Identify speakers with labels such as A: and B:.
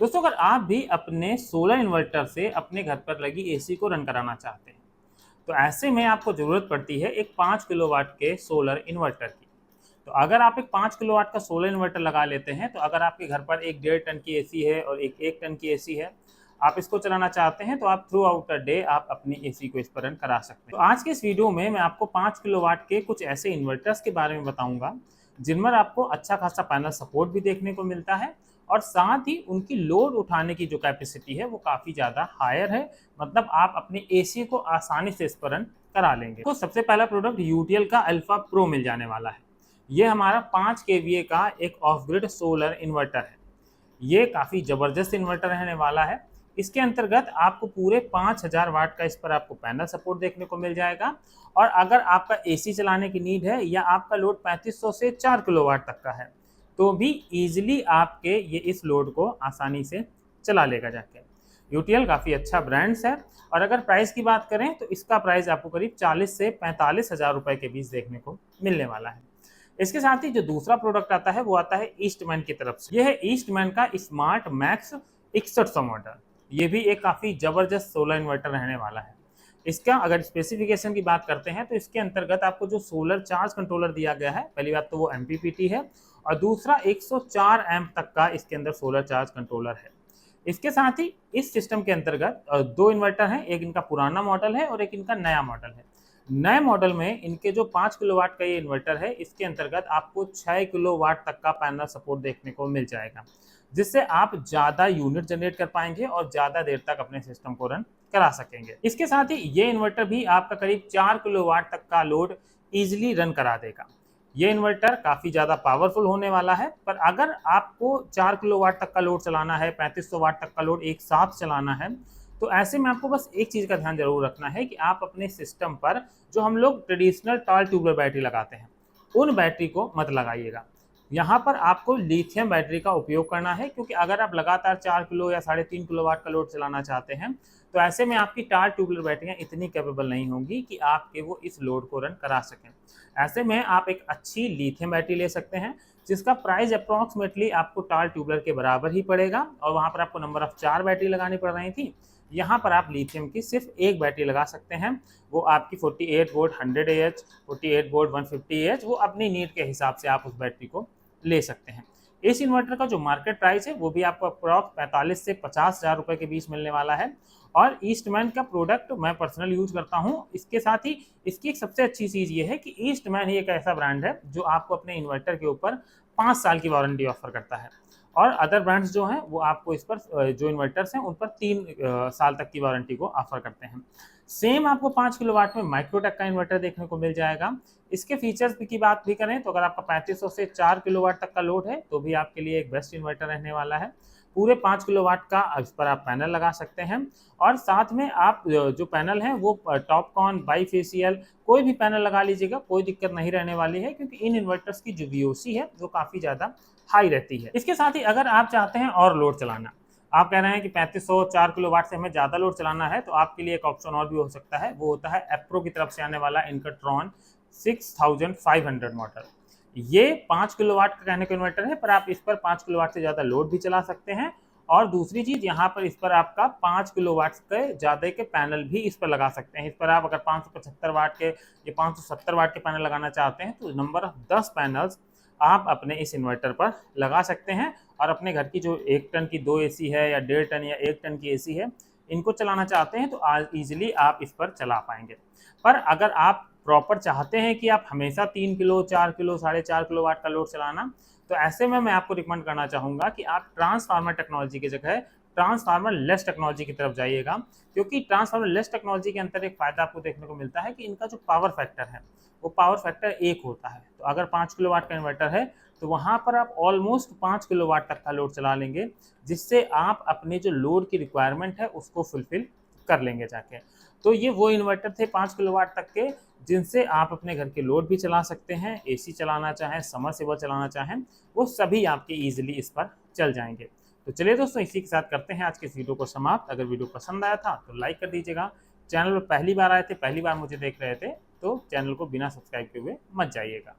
A: दोस्तों, अगर आप भी अपने सोलर इन्वर्टर से अपने घर पर लगी एसी को रन कराना चाहते हैं, तो ऐसे में आपको ज़रूरत पड़ती है एक 5 किलोवाट के सोलर इन्वर्टर की। तो अगर आप एक 5 किलोवाट का सोलर इन्वर्टर लगा लेते हैं, तो अगर आपके घर पर एक 1.5 टन की एसी है और एक 1 टन की एसी है, आप इसको चलाना चाहते हैं, तो आप थ्रू आउट द डे आप अपनी एसी को इस पर रन करा सकते हैं। तो आज के इस वीडियो में मैं आपको 5 किलोवाट के कुछ ऐसे इन्वर्टर्स के बारे में बताऊंगा, जिनमें आपको अच्छा खासा पैनल सपोर्ट भी देखने को मिलता है और साथ ही उनकी लोड उठाने की जो कैपेसिटी है वो काफ़ी ज़्यादा हायर है। मतलब आप अपने एसी को आसानी से इस पर रन करा लेंगे। तो सबसे पहला प्रोडक्ट यूटीएल का अल्फा प्रो मिल जाने वाला है। ये हमारा 5 केवीए का एक ऑफ ग्रिड सोलर इन्वर्टर है। ये काफ़ी ज़बरदस्त इन्वर्टर रहने वाला है। इसके अंतर्गत आपको पूरे 5000 वाट का इस पर आपको पैनल सपोर्ट देखने को मिल जाएगा। और अगर आपका एसी चलाने की नीड है या आपका लोड 3500 से 4 किलोवाट तक का है, तो भी ईजिली आपके ये इस लोड को आसानी से चला लेगा जाके। यूटीएल काफ़ी अच्छा ब्रांड्स है। और अगर प्राइस की बात करें तो इसका प्राइस आपको करीब 40 से 45 हज़ार रुपये के बीच देखने को मिलने वाला है। इसके साथ ही जो दूसरा प्रोडक्ट आता है वो आता है ईस्टमैन की तरफ से। यह है ईस्टमैन का स्मार्ट मैक्स 6100 मॉडल। ये भी एक काफ़ी ज़बरदस्त सोलर इन्वर्टर रहने वाला है। इसका अगर स्पेसिफिकेशन की बात करते हैं तो इसके अंतर्गत आपको जो सोलर चार्ज कंट्रोलर दिया गया है, पहली बात तो वो एमपीपीटी है और दूसरा 104 एम्प तक का इसके अंदर सोलर चार्ज कंट्रोलर है। इसके साथ ही इस सिस्टम के अंतर्गत दो इन्वर्टर हैं, एक इनका पुराना मॉडल है और एक इनका नया मॉडल है। नए मॉडल में इनके जो 5 किलोवाट का ये इन्वर्टर है, इसके अंतर्गत आपको 6 किलोवाट तक का पैनल सपोर्ट देखने को मिल जाएगा, जिससे आप ज़्यादा यूनिट जनरेट कर पाएंगे और ज़्यादा देर तक अपने सिस्टम को रन करा सकेंगे। इसके साथ ही ये इन्वर्टर भी आपका करीब 4 किलोवाट तक का लोड ईजिली रन करा देगा। ये इन्वर्टर काफ़ी ज़्यादा पावरफुल होने वाला है, पर अगर आपको 4 किलोवाट तक का लोड चलाना है, 3500 वाट तक का लोड एक साथ चलाना है, तो ऐसे में आपको बस एक चीज़ का ध्यान जरूर रखना है कि आप अपने सिस्टम पर जो हम लोग ट्रेडिशनल टॉल ट्यूबलर बैटरी लगाते हैं, उन बैटरी को मत लगाइएगा। यहाँ पर आपको लिथियम बैटरी का उपयोग करना है, क्योंकि अगर आप लगातार 4 किलो या 3.5 किलोवाट का लोड चलाना चाहते हैं, तो ऐसे में आपकी टाल ट्यूबलर बैटरियाँ इतनी कैपेबल नहीं होंगी कि आपके वो इस लोड को रन करा सकें। ऐसे में आप एक अच्छी लिथियम बैटरी ले सकते हैं, जिसका प्राइस अप्रॉक्सीमेटली आपको टाल ट्यूबलर के बराबर ही पड़ेगा। और वहाँ पर आपको नंबर ऑफ 4 बैटरी लगानी पड़ रही थी, यहाँ पर आप लिथियम की सिर्फ एक बैटरी लगा सकते हैं। वो आपकी 48 वोल्ट 100 AH, 48 वोल्ट 150 AH, वो अपनी नीड के हिसाब से आप उस बैटरी को ले सकते हैं। इस इन्वर्टर का जो मार्केट प्राइस है वो भी आपको अप्रॉक्स 45 से 50 हज़ार रुपये के बीच मिलने वाला है। और ईस्टमैन का प्रोडक्ट मैं पर्सनल यूज करता हूँ। इसके साथ ही इसकी एक सबसे अच्छी चीज़ ये है कि ईस्टमैन ही एक ऐसा ब्रांड है जो आपको अपने इन्वर्टर के ऊपर 5 साल की वारंटी ऑफर करता है। और अदर ब्रांड्स जो हैं वो आपको इस पर जो इन्वर्टर्स हैं उन पर 3 साल तक की वारंटी को ऑफर करते हैं। सेम आपको 5 किलोवाट में माइक्रोटेक का इन्वर्टर देखने को मिल जाएगा। इसके फीचर्स की बात भी करें तो अगर आपका 3500 से 4 किलोवाट तक का लोड है, तो भी आपके लिए एक बेस्ट इन्वर्टर रहने वाला है। पूरे 5 किलोवाट का इस पर आप पैनल लगा सकते हैं। और साथ में आप जो पैनल है वो टॉपकॉन, बाईफेशियल, कोई भी पैनल लगा लीजिएगा, कोई दिक्कत नहीं रहने वाली है, क्योंकि इन इन्वर्टर्स की जो वीओसी है वो काफ़ी ज़्यादा हाई रहती है। इसके साथ ही अगर आप चाहते हैं और लोड चलाना, आप कह रहे हैं कि 3500 4 किलोवाट से हमें ज़्यादा लोड चलाना है, तो आपके लिए एक ऑप्शन और भी हो सकता है। वो होता है एप्रो की तरफ से आने वाला इनका ट्रॉन 6500 मॉडल। ये 5 किलोवाट का कहने का इन्वर्टर है, पर आप इस पर 5 किलोवाट से ज़्यादा लोड भी चला सकते हैं। और दूसरी चीज़, यहाँ पर इस पर आपका 5 किलोवाट के ज़्यादा के पैनल भी इस पर लगा सकते हैं। इस पर आप अगर 575 वाट के या 570 वाट के पैनल लगाना चाहते हैं, तो नंबर ऑफ 10 पैनल्स आप अपने इस इन्वर्टर पर लगा सकते हैं। और अपने घर की जो 1 टन की 2 एसी है या 1.5 टन या 1 टन की एसी है, इनको चलाना चाहते हैं तो आज ईजिली आप इस पर चला पाएंगे। पर अगर आप प्रॉपर चाहते हैं कि आप हमेशा 3 किलो, 4 किलो, 4.5 किलो वाट का लोड चलाना, तो ऐसे में मैं आपको रिकमेंड करना चाहूँगा कि आप ट्रांसफार्मर टेक्नोलॉजी की जगह ट्रांसफार्मर लेस टेक्नोलॉजी की तरफ जाइएगा। क्योंकि ट्रांसफार्मर लेस टेक्नोलॉजी के अंदर एक फ़ायदा आपको देखने को मिलता है कि इनका जो पावर फैक्टर है वो पावर फैक्टर 1 होता है। तो अगर 5 किलोवाट का इन्वर्टर है, तो वहाँ पर आप ऑलमोस्ट 5 किलोवाट तक का लोड चला लेंगे, जिससे आप अपने जो लोड की रिक्वायरमेंट है उसको फुलफिल कर लेंगे जाके। तो ये वो इन्वर्टर थे 5 किलोवाट तक के, जिनसे आप अपने घर के लोड भी चला सकते हैं, एसी चलाना चाहें, समरसेबल चलाना चाहें, वो सभी आपके ईजिली इस पर चल जाएंगे। तो चलिए दोस्तों, इसी के साथ करते हैं आज के इस वीडियो को समाप्त। अगर वीडियो पसंद आया था तो लाइक कर दीजिएगा। चैनल पर पहली बार आए थे, पहली बार मुझे देख रहे थे, तो चैनल को बिना सब्सक्राइब किए हुए मत जाइएगा।